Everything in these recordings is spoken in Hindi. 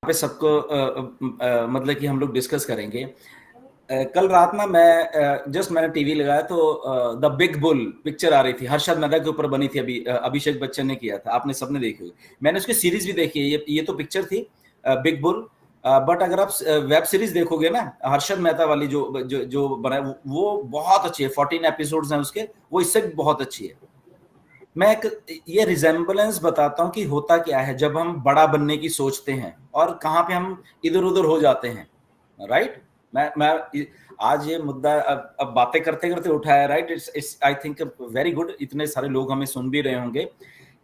पे सबको मतलब कि हम लोग डिस्कस करेंगे। कल रात ना मैं जस्ट मैंने टीवी लगाया तो द बिग बुल पिक्चर आ रही थी, हर्षद मेहता के ऊपर बनी थी, अभी अभिषेक बच्चन ने किया था, आपने सबने देखी होगी। मैंने उसकी सीरीज भी देखी है, ये तो पिक्चर थी बिग बुल। बट अगर आप वेब सीरीज देखोगे ना, हर्षद मेहता वाली जो बना है, वो बहुत अच्छी है। 14 एपिसोड्स हैं उसके, वो इससे भी बहुत अच्छी है। मैं एक ये रिजेम्बलेंस बताता हूँ कि होता क्या है जब हम बड़ा बनने की सोचते हैं और कहाँ पे हम इधर उधर हो जाते हैं, राइट। मैं आज ये मुद्दा अब बातें करते करते उठाया, right. It's I think very good, इतने सारे लोग हमें सुन भी रहे होंगे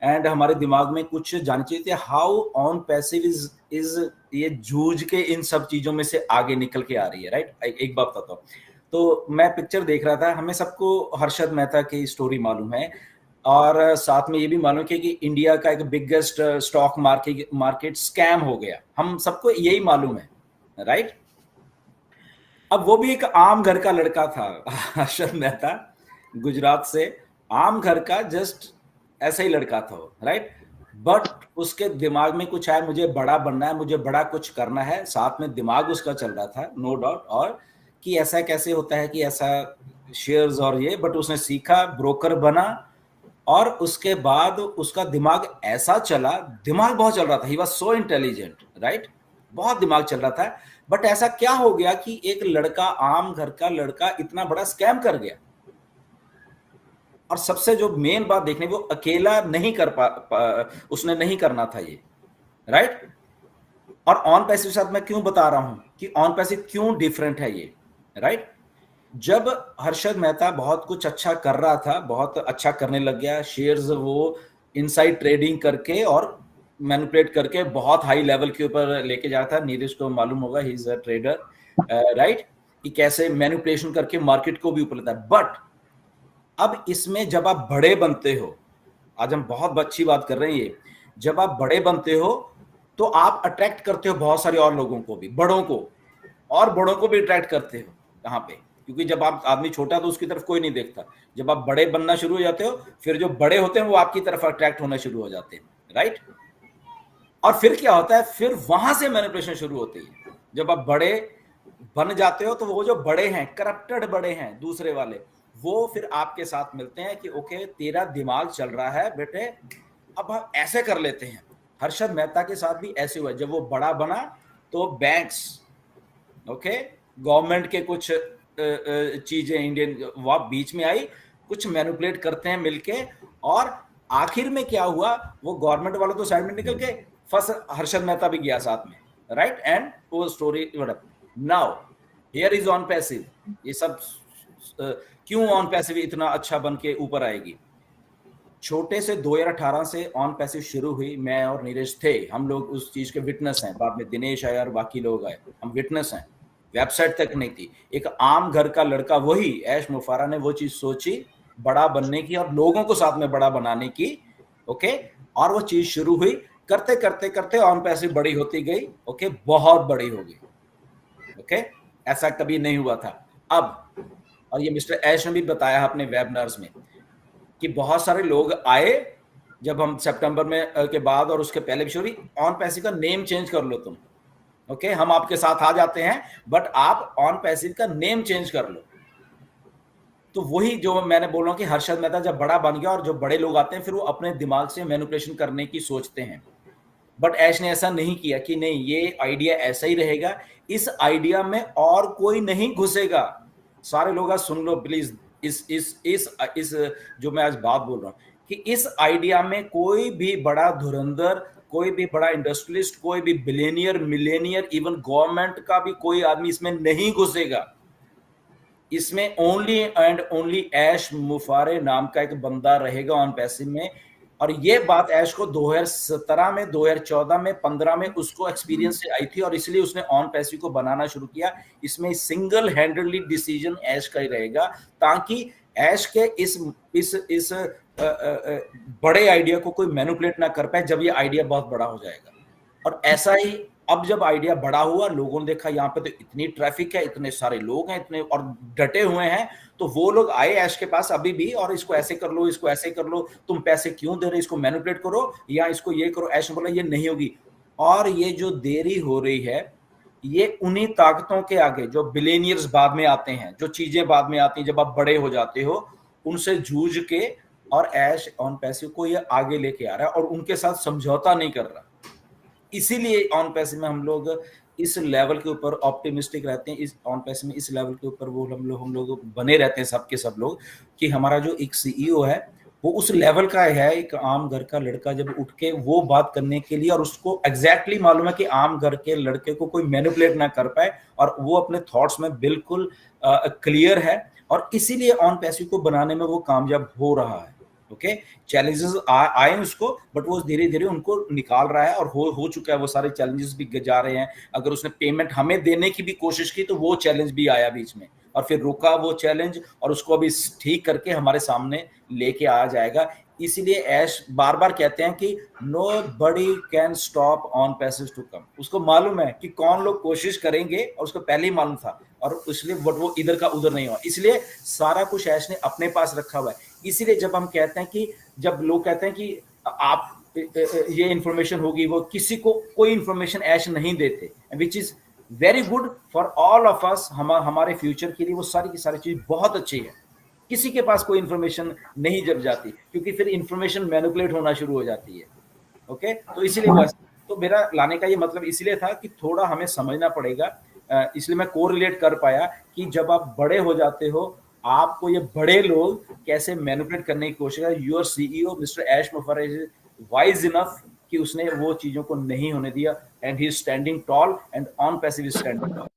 एंड हमारे दिमाग में कुछ जानी चाहिए थी। हाउ ऑन पैसिव इज ये जूझ के इन सब चीजों में से आगे निकल के आ रही है, राइट। एक बात बताता हूँ, तो मैं पिक्चर देख रहा था, हमें सबको हर्षद मेहता की स्टोरी मालूम है और साथ में ये भी मालूम है कि इंडिया का एक बिगेस्ट स्टॉक मार्केट स्कैम हो गया, हम सबको यही मालूम है, राइट। अब वो भी एक आम घर का लड़का था हर्षद मेहता, गुजरात से, आम घर का जस्ट ऐसा ही लड़का था वो, राइट। बट उसके दिमाग में कुछ है, मुझे बड़ा बनना है, मुझे बड़ा कुछ करना है, साथ में दिमाग उसका चल रहा था, नो डाउट। और कि ऐसा कैसे होता है कि ऐसा शेयर्स और ये, बट उसने सीखा, ब्रोकर बना और उसके बाद उसका दिमाग ऐसा चला, दिमाग बहुत चल रहा था, he was so intelligent, right. बहुत दिमाग चल रहा था। बट ऐसा क्या हो गया कि एक लड़का, आम घर का लड़का, इतना बड़ा स्कैम कर गया। और सबसे जो मेन बात देखने, वो अकेला नहीं कर उसने नहीं करना था ये, राइट। और ऑन पैसिव के साथ मैं क्यों बता रहा हूं कि ऑन पैसिव क्यों डिफरेंट है ये, राइट। जब हर्षद मेहता बहुत कुछ अच्छा कर रहा था, बहुत अच्छा करने लग गया, शेयर्स वो इनसाइड ट्रेडिंग करके और मैनिपुलेट करके बहुत हाई लेवल के ऊपर लेके जा रहा था। नीरज को मालूम होगा, he is a trader, right, कि कैसे मैनिपुलेशन करके मार्केट को भी ऊपर लेता है। बट अब इसमें जब आप बड़े बनते हो, आज हम बहुत अच्छी बात कर रहे हैं ये, जब आप बड़े बनते हो तो आप अट्रैक्ट करते हो बहुत सारे और लोगों को भी, बड़ों को, और बड़ों को भी अट्रैक्ट करते हो। कहाँ पे? क्योंकि जब आप आदमी छोटा तो उसकी तरफ कोई नहीं देखता, जब आप बड़े बनना शुरू हो जाते हो, फिर जो बड़े होते हैं वो आपकी तरफ अट्रैक्ट होना शुरू हो जाते हैं, राइट। और फिर क्या होता है, फिर वहां से मैनिपुलेशन शुरू होती है। जब आप बड़े बन जाते हो तो वो जो बड़े हैं, करप्टेड बड़े हैं दूसरे वाले, वो फिर आपके साथ मिलते हैं कि ओके तेरा दिमाग चल रहा है बेटे, अब हम ऐसे कर लेते हैं। हर्षद मेहता के साथ भी ऐसे हुआ, जब वो बड़ा बना तो बैंक्स, ओके, गवर्नमेंट के कुछ चीजें इंडियन वो बीच में आई, कुछ मैनिपुलेट करते हैं मिलके, और आखिर में क्या हुआ, वो गवर्नमेंट वालों तो साइड में निकल के, फर्स्ट हर्षद मेहता भी गया साथ में, राइट। एंड वो story now here is on passive. ये सब क्यों ऑन पैसिव इतना अच्छा बन के ऊपर आएगी? छोटे से 2018 से ऑन पैसिव शुरू हुई, मैं और नीरज थे, हम लोग उस चीज के विटनेस हैं, बाद में दिनेश आया और बाकी लोग आए, हम विटनेस हैं। वेबसाइट तक नहीं थी, एक आम घर का लड़का, वही ऐश मुफारा ने वो चीज सोची बड़ा बनने की और लोगों को साथ में बड़ा बनाने की, ओके। और वो चीज शुरू हुई, करते करते करते ऑन पैसिव बड़ी होती गई, ओके, बहुत बड़ी हो गई, ओके। ऐसा कभी नहीं हुआ था। अब, और ये मिस्टर ऐश ने भी बताया अपने वेबिनार्स में कि बहुत सारे लोग आए, जब हम सितंबर में के बाद और उसके पहले भी शुरू, ऑन पैसिव का नेम चेंज कर लो तुम, ओके, हम आपके साथ आ जाते हैं, बट आप ऑन पैसिव का नेम चेंज कर लो। तो वही जो मैंने बोल रहा हूं कि हर्षद मेहता जब बड़ा बन गया और जो बड़े लोग आते हैं फिर वो अपने दिमाग से मैनिपुलेशन करने की सोचते हैं। बट ऐश ने ऐसा नहीं किया कि नहीं ये आइडिया ऐसा ही रहेगा, इस आइडिया में और कोई नहीं घुसेगा। सारे लोग आज सुन लो प्लीज, इस जो मैं आज बात बोल रहा हूं कि इस आइडिया में कोई भी बड़ा धुरंधर, कोई भी बड़ा इंडस्ट्रियलिस्ट, कोई भी बिलियनियर, मिलेनियर, इवन गवर्नमेंट का भी कोई आदमी इसमें नहीं घुसेगा। इसमें ओनली एंड ओनली ऐश मुफारे नाम का एक बंदा रहेगा ऑन पैसिव में। और ये बात ऐश को 2017 में, 2014 में, 15 में उसको एक्सपीरियंस से आई थी और इसलिए उसने ऑन पैसिव को बनाना शुरू किया। इसमें सिंगल हैंडेडली डिसीजन ऐश का ही रहेगा, ताकि ऐश के इस बड़े आइडिया को कोई मैनिपुलेट ना कर पाए जब ये आइडिया बहुत बड़ा हो जाएगा। और ऐसा ही अब जब आइडिया बड़ा हुआ, लोगों ने देखा यहाँ पे तो इतनी ट्रैफिक है, इतने सारे लोग हैं, इतने और डटे हुए हैं, तो वो लोग आए ऐश के पास अभी भी, और इसको ऐसे कर लो, इसको ऐसे कर लो, तुम पैसे क्यों दे रहे, इसको मैनिपुलेट करो या इसको ये करो। ऐश ने बोला ये नहीं होगी, और ये जो देरी हो रही है, ये उन्हीं ताकतों के आगे जो बिलियनियर्स बाद में आते हैं, जो चीजें बाद में आती हैं जब आप बड़े हो जाते हो, उनसे जूझ के और ऐश ऑन पैसिव को ये आगे लेके आ रहा है और उनके साथ समझौता नहीं कर रहा। इसीलिए ऑन पैसिव में हम लोग इस लेवल के ऊपर ऑप्टिमिस्टिक रहते हैं, इस ऑन पैसिव में इस लेवल के ऊपर वो हम लोग बने रहते हैं सब के सब लोग, कि हमारा जो एक सीईओ है वो उस लेवल का है, एक आम घर का लड़का जब उठ के वो बात करने के लिए, और उसको एग्जैक्टली मालूम है कि आम घर के लड़के को कोई मैनिपुलेट ना कर पाए, और वो अपने थॉट्स में बिल्कुल क्लियर है, और इसीलिए ऑन पैसिव को बनाने में वो कामयाब हो रहा है। ओके, चैलेंजेस आए उसको, बट वो धीरे धीरे उनको निकाल रहा है, और हो चुका है, वो सारे चैलेंजेस भी जा रहे हैं। अगर उसने पेमेंट हमें देने की भी कोशिश की तो वो चैलेंज भी आया बीच में, और फिर रुका वो चैलेंज, और उसको अभी ठीक करके हमारे सामने लेके आ जाएगा। इसीलिए ऐश बार बार कहते हैं कि nobody can stop on passive to come. उसको मालूम है कि कौन लोग कोशिश करेंगे, और उसको पहले ही मालूम था, और इसलिए बट वो इधर का उधर नहीं हुआ, इसलिए सारा कुछ ऐश ने अपने पास रखा हुआ है। इसीलिए जब हम कहते हैं कि, जब लोग कहते हैं कि आप ये इंफॉर्मेशन होगी, वो किसी को कोई इंफॉर्मेशन ऐश नहीं देते, which is very good for all of us, हमारे फ्यूचर के लिए वो सारी की सारी चीज बहुत अच्छी है। किसी के पास कोई इंफॉर्मेशन नहीं जब जाती, क्योंकि फिर इंफॉर्मेशन मैनिपुलेट होना शुरू हो जाती है। ओके, तो इसीलिए वो, तो मेरा लाने का ये मतलब इसलिए था कि थोड़ा हमें समझना पड़ेगा, इसलिए मैं को रिलेट कर पाया कि जब आप बड़े हो जाते हो, आपको ये बड़े लोग कैसे मैनिपुलेट करने की कोशिश है। यूर सीईओ मिस्टर ऐश मुफर इज वाइज इनफ कि उसने वो चीजों को नहीं होने दिया, and he is standing tall, and on passive is standing toll.